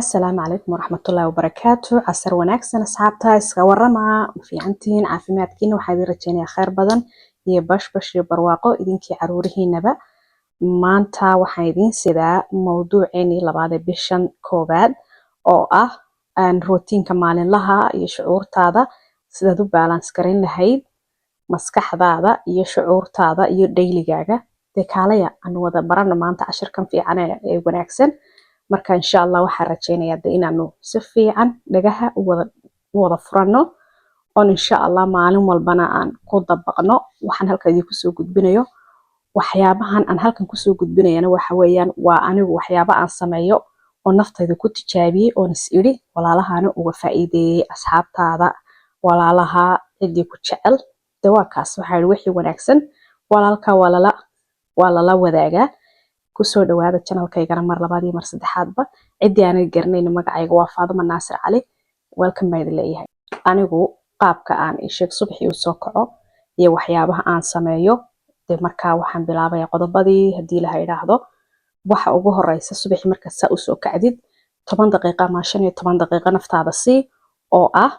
السلام عليكم ورحمة الله وبركاته. عسر وناكسن أصحابتا iska warama fiicantiin caafimaadkiina waxaa idin rajeynayaa khayr badan iyo bashbash iyo barwaaqo idinkii caruurihiinaba. Maanta waxaan idin sidaa mawduuceeni labaad ee bishan koowaad oo ah rootiinka maalinlaha iyo shucuurtaada sidaad u balance garin lahayd maskaxdaada iyo shucuurtaada iyo dhayligaaga. Dee kaalaya aan wada barano maanta cashirkan fiican ee wanaagsan. Marka insha Allah waxaan rajeynayaa inaanu si fiican dhagaha u wada furano oo insha Allah maalin walbana aan ku dabaqno waxaan halkan idinku soo gudbinayo. Waxyaabahan aan halkan ku soo gudbinayana waxa weeyaan waa anigu waxyaabo aan sameeyo oo naftayda ku tijaabiyay oo is iri walaalahaana uga faa'iideeyay asxaabtaada walaalaha cidii ku jecel dawaakaas waxa wixii wanaagsan walaalka walala wadaaga kusoo dhawaada channelkaygana mar labaad iyo mar saddexaadba cidii aan garanayn magacayga waa Faaduma Naasir Cali. Welcome baad leeyahay. Anigu qaabka aan isheeg subaxii u soo kaco iyo waxyaabaha aan sameeyo markaa waxaan bilaabayaa qodobadii hadii la yiraahdo waxa ugu horeysa subaxii marka saa u soo kacdid 10 daqiiqo ama 15 daqiiqo naftaada si oo ah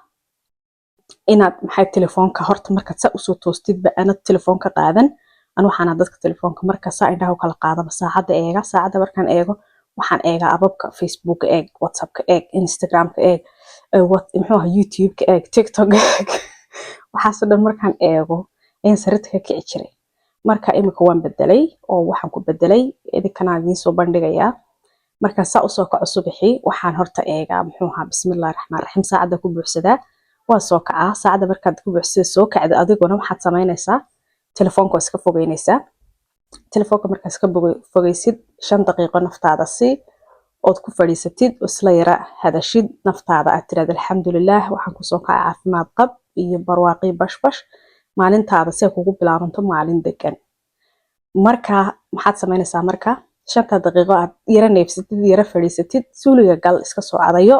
inaad maxay telefoonka horta marka saa u soo toostid ba ana telefoonka qaadan أنا waxaan dadka telefoonka marka saa indhaha kala qaado saacada markaan eego waxaan eega ababka Facebook eeg WhatsApp ka eeg Instagram ka eeg YouTube ka eeg TikTok waxaas dhan markaan eego in sarirta ka kici jiray marka imika waan bedelay oo waxaan ku bedelay idinkana idin soo bandhigayaa marka saa u soo kaco subaxii waxaan horta eega bismillaahir rahmaanir rahiim saacada ku buuxsadaa waa soo kacaa saacada markaad ku buuxsado soo kacdo adiguna waxaad sameynaysaa telefoonka iska fogeynaysaa telefoonka marka iska fogeysid 5 daqiiqo naftaada si ood ku fadhiisatid isla yara hadashid naftaada aad tiraahdo alxamdulillaah waxaan ku soo kacay caafimaad qab iyo barwaaqo bashbash maalintaada si kugu bilaabanto maalin degan marka maxaad sameynaysaa marka 5 daqiiqo aad yara neefsatid yara fadhiisatid suuliga gal iska soo cadayo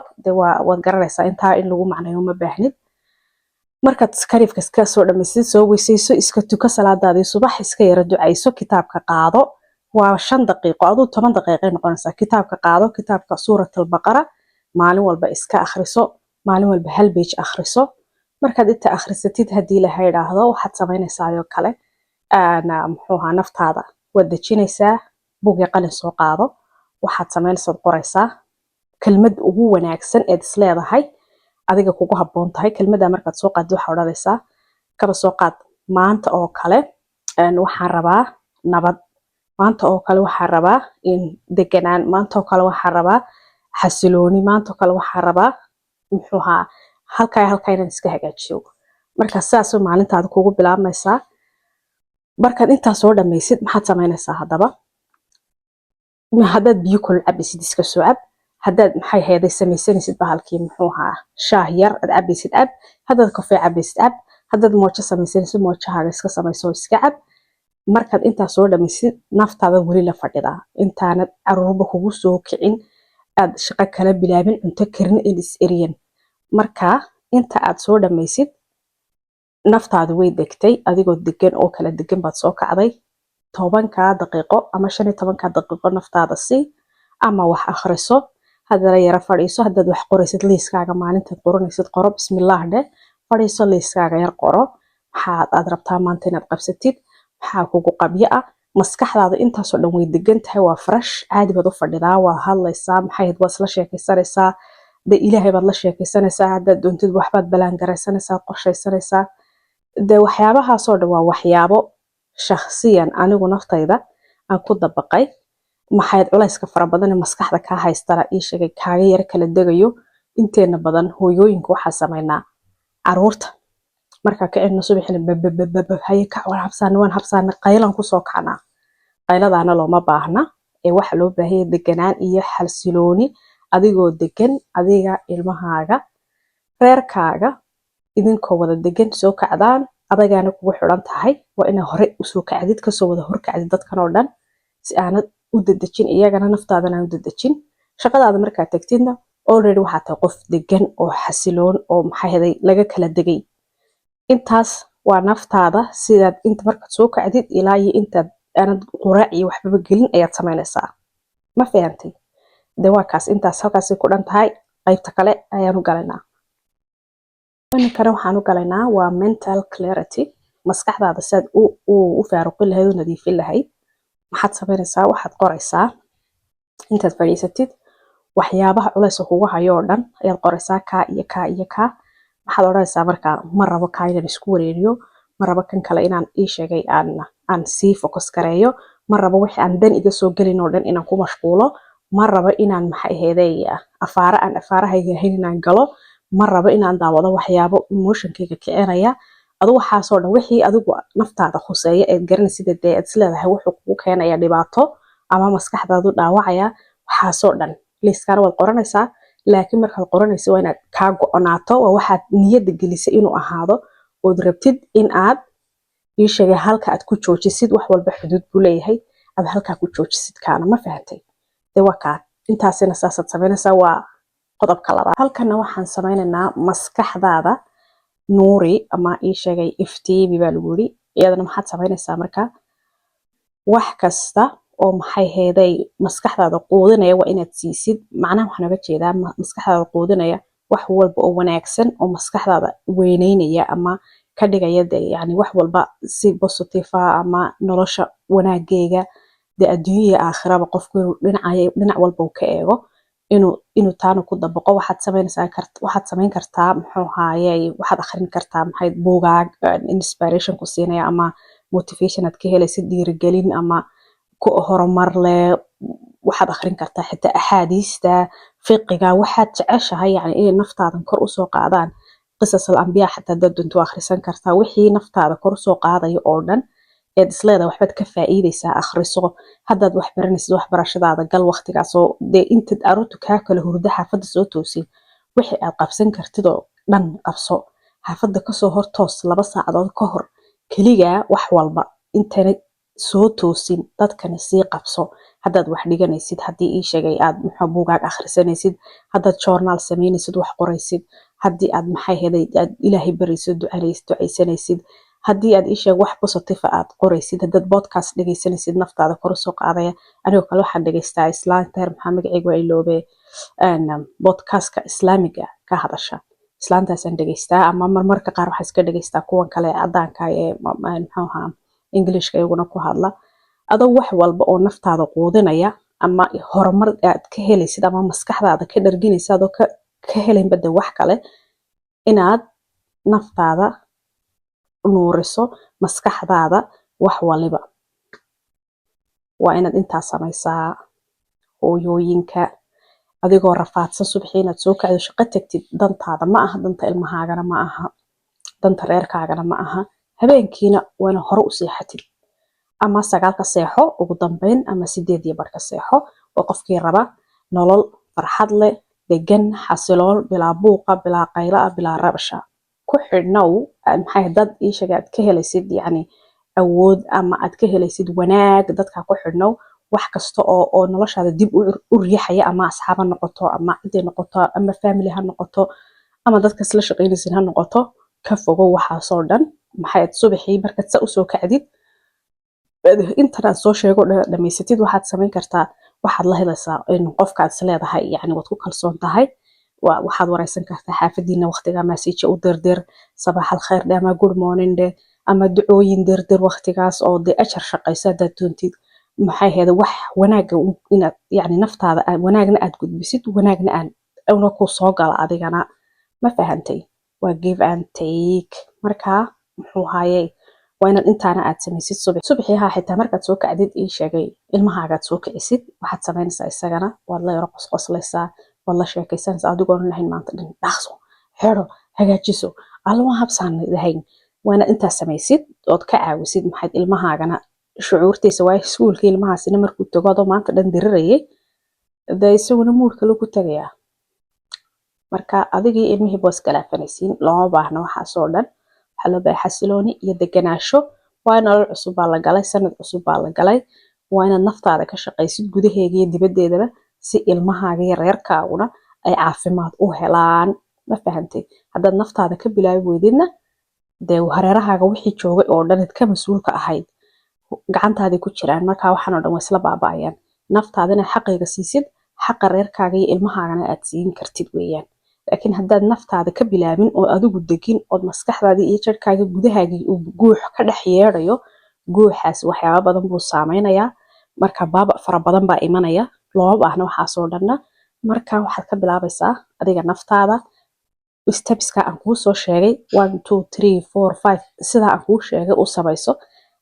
waad garanaysaa intaa in lagu macnayo ma baahnid markaad kariifka iska soo dhamaysid soo weysayso iska tuka salaadaadii subax iska yara ducayso kitaabka qaado waa 5 daqiiqo aduu 10 daqiiqo noqonaysa kitaabka qaado kitaabka suuratul baqara maalin walba iska akhriso maalin walba hal page akhriso markaad inta akhrisatid hadii la yiraahdo waxaad sameynaysaa oo kale naftaada wad dejinaysaa buug iyo qalin soo qaado waxaad sameynaysaa qoraysaa kelmad ugu wanaagsan ee is leedahay adiga kugu haboon tahay kelmadda markaad soo qaado waxa odhanaysaa kaba soo qaad maanta oo kale waxaan rabaa nabad maanta oo kale waxaan rabaa in deganaan maanta oo kale waxaan rabaa xasilooni maanta oo kale waxaan rabaa halka inaan iska hagaajiyo marka saas maalintaada kugu bilaabmaysaa markaad inta soo dhamaysid maxaad sameynaysaa hadaba haddaad biyo kul cabisid iska soo cab haddaad maxay heeday samaysanaysid bahalkii shaah yar aad cabaysid cab haddaad kafee cabaysid cab haddaad moojo samaysanaysid moojahaaga iska samayso iska cab markaad intaa soo dhamaysid naftaada weli la fadhidaa intaanad caruurba kugu soo kicin aad shaqo kala bilaabin cunto karin is eriyan marka inta aad soo dhamaysid naftaada way degtay adigoo degan oo kala degan baad soo kacday 10 daqiiqo ama 15 daqiiqo naftaada si ama wax akhriso hadana yara fadhiiso haddaad wax qoraysid liiskaaga maalinta qoranaysid qoro bismillaah dhe fadhiiso liiskaaga yar qoro waxaad rabtaa maanta inaad qabsatid waxa kugu qabyo ah maskaxdaada intaas oo dhan way degan tahay waa fresh caadi baad u fadhidaa waa hadlaysaa maxay waad la sheekaysanaysaa ilaahay baad la sheekaysanaysaa haddaad doontid waxbaad balaan garaysanaysaa qorshaysanaysaa waxyaabahaas oo dhan waa waxyaabo shakhsiyan anigu naftayda aan ku dabaqay maxay culayska fara badan ee maskaxda ka haystana ii sheegay kaaga yar kala degayo inteena badan hooyooyinka waxa sameynaa caruurta marka ka eegno subaxina hay ka waan habsana qaylan ku soo kacna qayladaana looma baahna ee waxa loo baahan deganaan iyo xalsilooni adigoo degan adiga ilmahaaga reerkaaga idinkoo wada degan soo kacdaan adagaana kugu xiran tahay waa ina hore u soo kacdid ka soo wada hor kacdid dadkan oo dhan si aanad u dadajin iyagana naftaadana u dadajin shaqadaada marka tagtidna already waxa tahay qof degan oo xasiloon oo maxay laga kala degay intaas waa naftaada sidaad inta marka soo kacdid ilaa iyo inta aanad quraac iyo waxba gelin ayaad sameynaysaa ma fahantay dee waa kaas intaas halkaasay ku dhan tahay. qaybta kale ayaan u galaynaa. kale waxaan u galaynaa waa mental clarity. maskaxdaada saad u faaruqin lahayd u nadiifin lahayd. maxaad samaynaysaa? waxaad qoraysaa intaad fadhiisatid waxyaabaha culayska kugu hayo oo dhan ayaad qoraysaa, kaa iyo kaa iyo kaa. waxaad odhanaysaa markaa ma rabo kaa inaan isku wareeriyo, ma rabo kan kale inaan ii sheegay aan sii focus gareeyo, ma rabo wixii aan dan iga soo gelin oo dhan inaan ku mashquulo, ma rabo inaan maxay ahaydey afaarahayga ahayn inaan galo, ma rabo inaan daawado waxyaabo emotionkayga kicinaya. adigu waxaasoo dhan wixii adigu naftaada khuseeya eed garanaysid dee aad isleedahay wuxuu kugu keenaya dhibaato ama maskaxdaadu dhaawacaya, waxaasoo dhan liiskaana waad qoranaysaa. laakiin markaad qoranaysa waa inaad kaa go-onaato, waa waxaad niyadda gelisay inuu ahaado ood rabtid in aad ii sheegay halka aad ku joojisid. wax walba xuduud buu leeyahay, aad halkaa ku joojisid kaana. ma fahantay? dee waa kaa intaasina saasaad samaynaysaa. waa qodobka labaad. halkana waxaan samaynaynaa maskaxdaada nuuri ama ii sheegay iftiimi baa lagu yiri. iyadana maxaad samaynaysaa marka? wax kasta oo maxay heeday maskaxdaada quudinaya waa inaad siisid. macnaha waxaan uga jeedaa maskaxdaada quudinaya wax walba oo wanaagsan oo maskaxdaada weyneynaya ama ka dhigaya dee yani wax walba si positive ah ama nolosha wanaageega dee adduunya aakhiraba qofku inuu dhinac walba uu ka eego inuu taana ku dabaqo. waxaad samayn kartaa muxuu ahaayey waxaad akhrin kartaa maxay buugaag inspiration ku siinaya ama motivation aad ka helaysid, dhiirigelin ama ku horumar leh. waxaad akhrin kartaa xitaa axaadiista fiqiga, waxaad jeceshahay yani inay naftaadan kor usoo qaadaan. qisas al-anbiyaa xataa dad duntu akhrisan kartaa. wixii naftaada kor usoo qaadayo oo dhan eed isleedahay waxbaad ka faa'iidaysaa akhriso. haddaad wax baranaysid waxbarashadaada gal waqtigaasoo dee intaad aroortu kaa kala hurdo xaafadda soo toosin wixii aad qabsan kartid oo dhan qabso. xaafadda kasoo hor toos 2 saacadood ka hor keligaa wax walba intana soo toosin dadkana sii qabso. haddaad wax dhiganaysid, haddii ii sheegay aad muxuu buugaag akhrisanaysid, haddaad journal samaynaysid wax qoraysid, haddii aad maxay heday aad ilaahay baraysid ducaysanaysid, haddii aad ii sheeg wax positive aad qoraysid, haddaad podcast dhagaysanaysid naftaada kor usoo qaadaya. anigoo kale waxaan dhagaystaa islaanta reer maxaa magacayga waa iloobe podcastka islaamiga ka hadasha. islaantaasaan dhagaystaa ama marmarka qaar waxaa iska dhagaystaa kuwan kale cadaanka ee muxuu ahaa ingilishka iyaguna ku hadla. adoo wax walba oo naftaada quudinaya ama horumar aad ka helaysid ama maskaxdaada ka dharginaysa adoo ka helayn badda wax kale, inaad naftaada nuuriso maskaxdaada wax waliba. waa inaad intaas samaysaa. hooyooyinka adigoo rafaadsan subaxii inaad soo kacdo shaqo tagtid dantaada ma aha, danta ilmahaagana ma aha, danta reerkaagana ma aha. habeenkiina waa inaad hore u seexatid ama 9 seexo ugu dambeyn ama 8 seexo. oo qofkii raba nolol farxad leh, degan, xasiloon, bilaa buuqa, bilaa qayla, bilaa rabasha. ku xidhnow maxay dad ii sheegay aad ka helaysid yani awood ama aad ka helaysid wanaag. dadka ku xidhnow wax kasta oo noloshaada dib u riixaya ama asxaab ha noqoto ama cid ay noqoto ama family ha noqoto ama dadka isla shaqaynaysid ha noqoto. ka fogow waxaasoo dhan. maxay subaxii markaad sa usoo kacdid intan aan soo sheego dhamaysatid waxaad samayn kartaa, waxaad la helaysaa in qofkaad is leedahay yani waad ku kalsoon tahay. waxaad wareysan kartaa xaafadiina waqtiga message u dirdir, sabax alkhair dhe ama good morning dhe ama ducooyin dirdir waqtigaas oo de ajar shaqaysa hadaad doontid. maxay heeda wax wanaaga inaad yani naftaada wanaagna aad gudbisid, wanaagna una ku soo gala adigana. ma fahantay? waa give and take. markaa muxuu haayay waa inaad intaana aad samaysid subaxii xitaa markaad soo kacdid ii sheegay ilmahaagaad soo kicisid waxaad samaynaysaa isagana waad la yaro qosqoslaysaa, waad la sheekaysanaysaa adigoon lahayn maanta dhan dhaqso xeero hagaajiso allama habsaan lahayn. waa inaad intaas samaysid ood ka caawisid maxayd ilmahaagana shucuurtiisa. waa iskuulka ilmahaasina markuu tago adoo maanta dhan dirirayay dee isaguna muurka lagu tagayaa. marka adigii ilmihii boos galaafanaysiin looma baahna waxaasoo dhan. waxaa loo baahay xasilooni iyo deganaasho. waa in nolol cusub baa la galay, sanad cusub baa la galay. waa inaad naftaada ka shaqaysid gudaheega iyo dibaddeedaba si ilmahaaga iyo reerkaaguna ay caafimaad u helaan. ma fahantay? haddaad naftaada ka bilaabi weydidna dee hareerahaaga wixii joogay oo dhan ka mas-uulka ahayd gacantaadii ku jiraan. markaa waxaan oo dhan waa isla baaba'ayaan. naftaada inaad xaqayga siisid, xaqa reerkaaga iyo ilmahaagana aad siin kartid weeyaan. laakiin haddaad naftaada ka bilaabin oo adigu degin oo maskaxdaadii iyo jirkaaga gudahaagii uu guux ka dhex yeedhayo, guuxaas waxyaabo badan buu saameynayaa. marka baaba fara badan baa imanaya, looma baahna waxaasoo dhanna. marka waxaad ka bilaabaysaa adiga naftaada stepska aan kuu soo sheegay 1 2 3 4 5 sidaa aan kuu sheegay u samayso.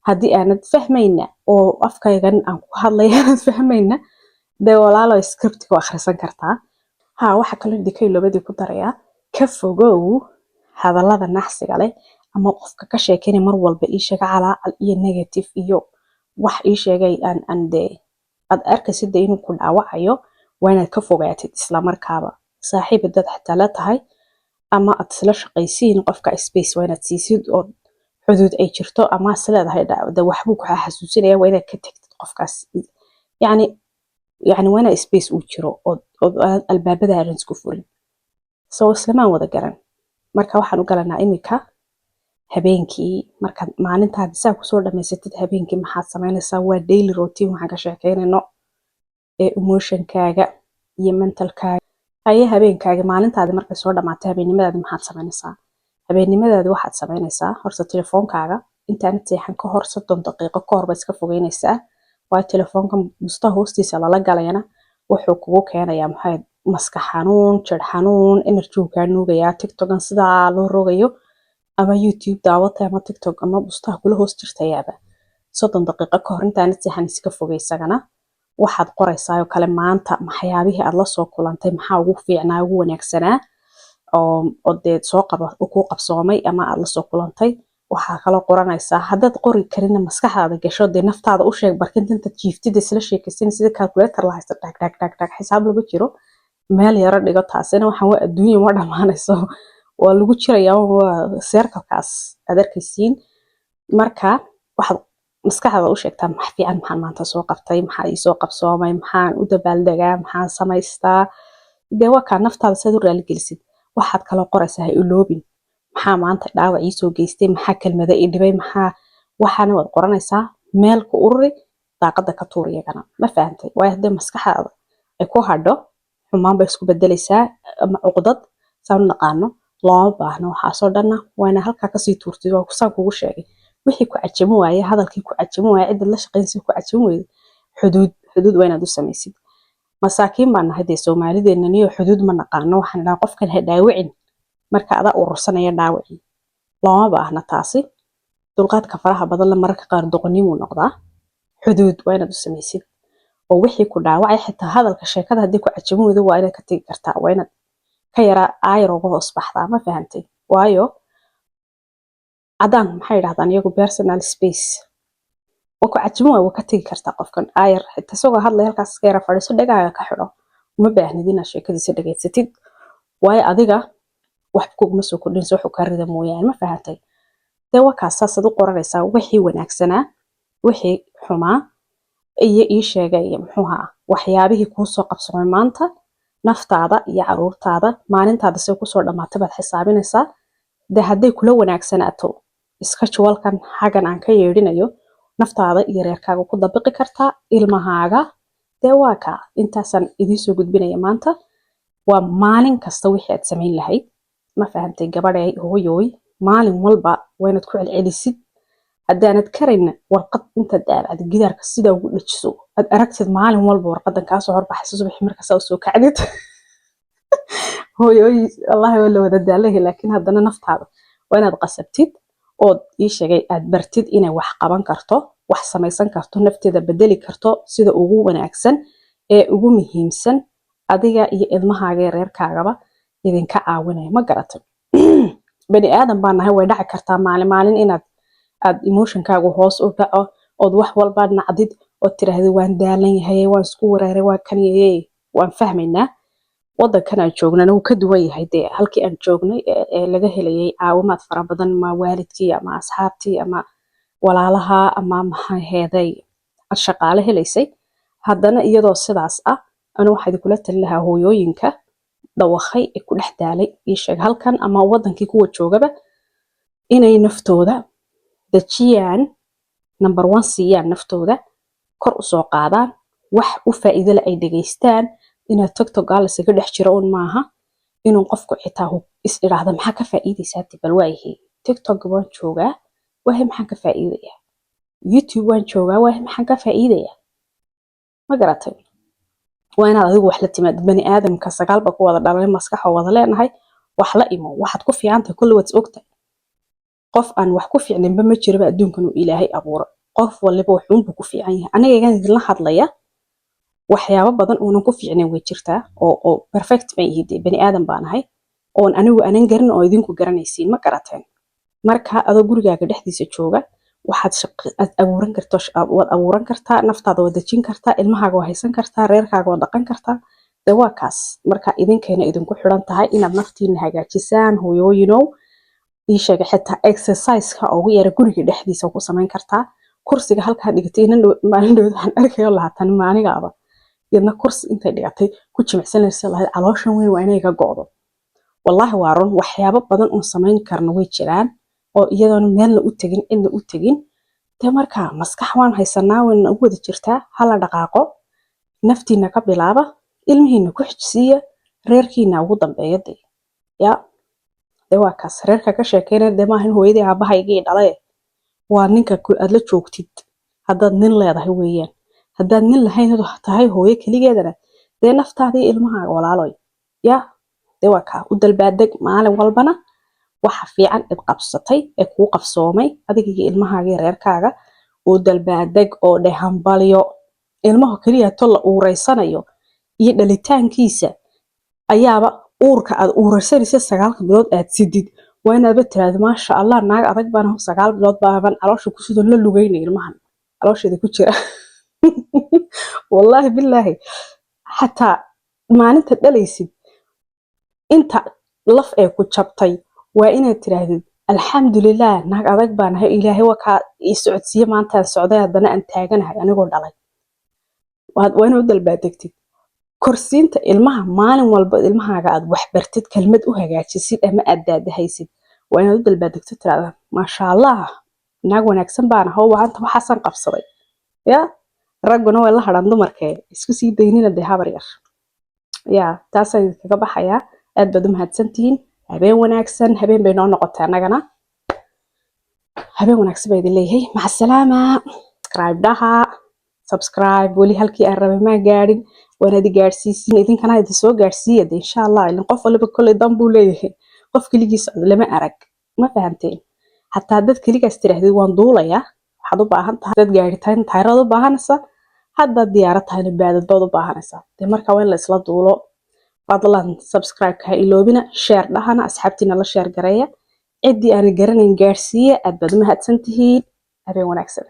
haddii aanad fahmayna oo afkaygan aan ku hadlaya aanad fahmayna, dee walaalo scriptiga waa akhrisan kartaa. waxa kaloo dikaylobadii ku darayaa, ka fogow hadallada naxsiga leh ama qofka ka sheekeynaya mar walba ii sheega calaacal iyo negative iyo wax ii sheegay aan dee aad arkaysid dee inuu ku dhaawacayo, waa inaad ka fogaatid isla markaaba. saaxiib dad xitaa la tahay ama aad isla shaqaysiin, qofka space waa inaad siisid oo xuduud ay jirto, ama is leedahay de waxbuu ku xasuusinaya, waa inaad ka tagtid qofkaas. yacni waa inaad space uu jiro oo albaabada aadan isku furin. soo islamaan wada garan. marka waxaan u galanaa imika habeenkii. markaad maalintaada saa kusoo dhamaysatid, habeenkii maxaad samaynaysaa? waa daily routine waxaan ka sheekeynayno ee emotionkaaga iyo mentalkaaga. haye habeenkaaga maalintaada markay soo dhamaato, habeennimadaada maxaad samaynaysaa? habeennimadaada waxaad samaynaysaa horta telefoonkaaga intaanad seexan ka hor 30 daqiiqo ka hor baad iska fogeynaysaa. waayo telefoonka bustaha hoostiisa lala galayana wuxuu kugu keenayaa maskax xanuun, jir xanuun, energy kaa nuugayaa. tiktokan sidaa loo rogayo ama youtube daawata ama tiktok ama bustaha kula hoos jirtayaaba 30 daqiiqo ka hor intaanad seexan iska fogey. isagana waxaad qoraysaa oo kale maanta maxyaabihii aad la soo kulantay, maxaa ugu fiicnaa ugu wanaagsanaa oo dee ku qabsoomay ama aad la soo kulantay. waxaa kaloo qoranaysaa, haddaad qori karina maskaxdaada gasho, dee naftaada u sheeg barkinta intaad jiiftid isla sheekaysan sida calculator la haysto dhag dhag dhag dhag xisaab lagu jiro meel yaro dhigo. taasina waxaan waa adduunya ma dhamaanayso, waa lagu jirayaa, waa circlekaas aad arkaysiin. marka waxaad maskaxdaada u sheegtaa wax fiican maxaan maanta soo qabtay, maxaa ii soo qabsoomay, maxaan u dabaaldegaa, maxaan samaystaa. dee waa kaa naftaada saad u raaligelisid. waxaad kaloo qoraysaa ha iloobin maxaa maanta dhaawac ii soo geystay, maxaa kelmada ii dhibay, waxaana waad qoranaysaa. meel ku ururi, daaqada ka tuur iyagana. ma fahantay? waayo haddii maskaxdaada ay ku hadho, xumaan bay isku bedelaysaa ama cuqdad saan u naqaano. looma baahno waxaasoo dhanna, waa ina halkaa kasii tuurtid. waa kusaan kugu sheegay, wixii ku cajami waaye, hadalkii ku cajami waaye, cidaad la shaqaynaysa ku cajami weydo, xuduud waa inaad u samaysid. masaakiin baan nahay dee Soomaalideennana iyo xuduud ma naqaano. waxaan dhahaa qofkan ha dhaawicin marka adaa urursanaya dhaawicii. looma baahna taasi. dulqaadka faraha badan la mararka qaar doqonnimuu noqdaa. xuduud waa inaad u samaysid oo wixii ku dhaawacay, xitaa hadalka sheekada haddii ku cajami weydo waa inaad ka tegi kartaa, waa inaad ka yaraa aayar uga hoos baxdaa. ma fahantay? waayo cadaan maxay yidhahdaan iyagu personal space. waa ku cajami waa ka tegi kartaa qofkan aayar, xitaa isagoo hadlay halkaas iska yara fadhiiso, dhagaaga ka xidho. uma baahnid inaad sheekadiisa dhageysatid, waayo adiga wax kuguma soo kordhinayso, wuxuu kaa rida mooyaane. ma fahantay? dee waa kaas saasaad u qoranaysaa wixii wanaagsanaa, wixii xumaa, iyo ii sheegay muxuuha waxyaabihii kuu soo qabsoomay maanta, naftaada iyo caruurtaada. maalintaada say kusoo dhamaatay baad xisaabinaysaa. dee hadday kula wanaagsanaato iska juwalkan xaggan aan ka yeedhinayo, naftaada iyo reerkaaga ku dabiqi kartaa, ilmahaaga. dee waa kaa intaasaan idiin soo gudbinaya maanta. waa maalin kasta wixii aad samayn lahayd. ma fahantay gabadhay hooyooy? maalin walba waa inaad ku celcelisid. haddaanad karayna warqad intaad daabacda gidaarka sidaa ugu dhajiso, aad aragtid maalin walba warqadan kaasoo horbaxayso subaxii markaas u soo kacdid. hooyooy wallahi waa la wada daalahay, laakiin haddana naftaada waa inaad qasabtid ood ii sheegay aad bartid inay wax qaban karto, wax samaysan karto, nafteeda bedeli karto sida ugu wanaagsan ee ugu muhiimsan, adiga iyo ilmahaaga iyo reerkaagaba idinka caawinaya. ma garatay? bani aadan baan nahay, way dhaci kartaa maalin inaad emotionkaagu hoos u dhaco, ood wax walba nacdid, ood tiraahdo waan daalan yahay, waan isku wareeray, waa kan yahay. waan fahmaynaa wadankan aan joognana wuu ka duwan yahay dee halkii aan joognay ee laga helayay caawimaad fara badan, ma waalidkii ama asxaabtii ama walaalaha ama maxay heeday aad shaqaale helaysay. haddana iyadoo sidaas ah, anu waxaa idinkula talin lahaa hooyooyinka dhawakhay ee ku dhex daalay ii sheeg halkan ama wadankii kuwa joogaba, inay naftooda dajiyaan, number 1 siiyaan naftooda, kor u soo qaadaan, wax u faa'iido leh ay dhageystaan, ina TikTok gal isaga dhex jiro un maaha inuu qofku xitaa is iraahdo maxaa ka faa'iideysaa bal waayahay TikTok waan joogaa waxa maxaan ka faa'iideyaa YouTube waan joogaa waxa maxaan ka faa'iideyaa ma garatay waa inaad adigu wax la timaad bani aadamka sagaalba ku wada dhalay maskax oo wada leenahay wax la imo waxaad ku fiicantahay kulli waad ogtahay qof aan wax ku fiicnaynba ma jiraba adduunkan uu ilaahay abuuro qof waliba wuxuu ku fiican yahay aniga igan idin hadlaya waxyaabo badan oo ku fiicnayn way jirtaa oo perfect ma yihiin bani aadam baan ahay oo anigu aanan garan oo idinku garanaysiin ma garateen marka adoo gurigaaga dhexdiisa jooga waxaad abuuran kartaa naftaada wada dejin kartaa ilmahaaga waa haysan kartaa reerkaaga waa dhaqan kartaa de waa kaas marka idinkeena idinku xiran tahay inaad naftiina hagaajisaan hooyooyinow ii sheeg xitaa exercise-ka ugu yara guriga dhexdiisa ku samayn kartaa kursiga halkaa dhigatay maalin dhow waxaan arkayo lahaatan maanigaaba yadna kursi intay dhigatay ku jimicsanaysa lahayd calooshan weyn waa inay ka go'do wallahi waa run waxyaabo badan oo samayn karna way jiraan oo iyadoona meelna u tagin cidna u tagin de marka maskax waan haysanaa wayna ugu wada jirtaa hala dhaqaaqo naftiina ka bilaaba ilmihiina ku xijisiya reerkiina ugu dambeeya ya de waa kaas reerka ka sheekeynaya de maahan hooyadii aabahaygii dhalay waa ninka aad la joogtid haddaad nin leedahay weeyaan haddaad nin lahayn tahay hooyo keligeedana dee naftaadii ilmahaaga walaaloy ya de waa kaa u dalbaadeg maalin walbana waxa fiican id qabsatay ee kuu qabsoomay adiga iyo ilmahaaga reerkaaga oo dalbaadeg oo dhehanbalyo ilmaha kaliya to la uureysanayo iyo dhalitaankiisa ayaaba uurka aad uureysanaysa 9 bilood aad sidid waa inaad tiraahdo maasha Allah naag adag baan 9 bilood baan caloosha ku sidoo la lugeynay ilmahan caloosheeda ku jira wallahi billahi hatta maalinta dhalaysid inta laf ay ku jabtay waa inaad tiraahdo alxamdulillah naag adag baan ahay ilaahay waa ka ii socodsiye maanta socday hadana aan taaganahay anigoo dhalay waa inaad dalbaadegtid korsiinta ilmaha maalin walba ilmahaaga aad wax bartid kelmad u hagaajisid ama aad daadahaysid waa inaad dalbaadegtid tiraahdo maasha Allah naag wanaagsan baan ahay waanta waxaan qabsaday ya raguna way la haran dumarkee isku sii daynina de habar yar ya taas ay kaga baxaya aad baad u mahadsantiin habeen wanaagsan habeen bay noo noqotay anagana habeen wanaagsan bay leeyahay maca salaama subscribe wali halkii aan rabay ma gaarin wanaad gaarsiisin idinkana idin soo gaarsiiya insha Allah ilaa qof waliba kulli dambu leeyahay qof kaligiis lama arag ma fahanteen hatta dad kaligaas tiraahday waan duulaya waxaad u baahan tahay dad gaaritaan tayrado u baahanaysa hadda diyaarad tahay baadad u baahanaysa de marka waa in la isla duulo fadlan subscribe ka iloobina share dhahana asxaabtina la share gareeya cidii aan garanayn gaarsiiya aad baad mahadsantihiin habeen wanaagsan